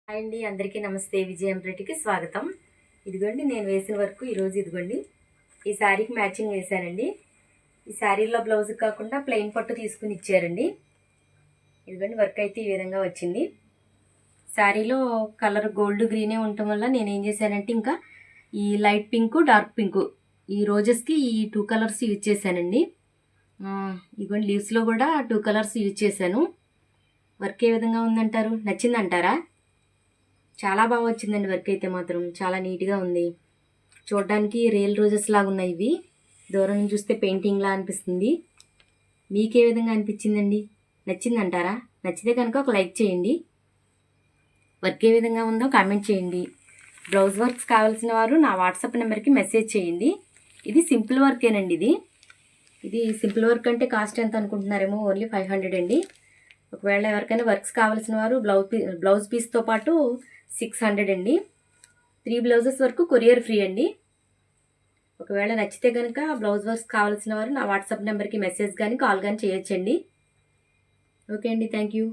Hi అండి, అందరికీ నమస్తే. విజయం రెడ్డికి స్వాగతం. ఇదిగోండి నేను వేసిన వర్క్ ఈరోజు. ఇదిగోండి ఈ శారీకి మ్యాచింగ్ వేశానండి. ఈ శారీలో బ్లౌజ్ కాకుండా ప్లెయిన్ పట్టు తీసుకుని ఇచ్చారండి. ఇదిగోండి వర్క్ అయితే ఈ విధంగా వచ్చింది. శారీలో కలర్ గోల్డ్ గ్రీనే ఉండటం వల్ల నేను ఏం చేశానంటే ఇంకా ఈ లైట్ పింక్, డార్క్ పింక్ ఈ రోజెస్కి ఈ 2 కలర్స్ యూజ్ చేశానండి. ఇదిగోండి లీవ్స్లో కూడా 2 కలర్స్ యూజ్ చేశాను. వర్క్ ఏ విధంగా ఉందంటారు? నచ్చిందంటారా? చాలా బాగా వచ్చిందండి. వర్క్ అయితే మాత్రం చాలా నీట్గా ఉంది. చూడడానికి రియల్ రోజెస్ లాగా ఉన్నాయి ఇవి. దూరం నుంచి చూస్తే పెయింటింగ్ లా అనిపిస్తుంది. మీకే విధంగా అనిపించిందండి? నచ్చిందంటారా? నచ్చితే కనుక ఒక లైక్ చేయండి. వర్క్ ఏ విధంగా ఉందో కామెంట్ చేయండి. బ్లౌజ్ వర్క్స్ కావాల్సిన వారు నా వాట్సాప్ నెంబర్కి మెసేజ్ చేయండి. ఇది సింపుల్ వర్కేనండి. ఇది సింపుల్ వర్క్ అంటే కాస్ట్ ఎంత అనుకుంటున్నారేమో, ఓన్లీ 500 అండి. ఒకవేళ ఎవరికైనా వర్క్స్ కావాల్సిన వారు బ్లౌజ్ పీస్తో పాటు 600 అండి. 3 బ్లౌజెస్ వరకు కొరియర్ ఫ్రీ అండి. ఒకవేళ నచ్చితే కనుక బ్లౌజ్ వర్క్స్ కావాల్సిన వారు నా వాట్సాప్ నెంబర్కి మెసేజ్ కానీ కాల్ కానీ చేయొచ్చండి. ఓకే అండి, థ్యాంక్ యూ.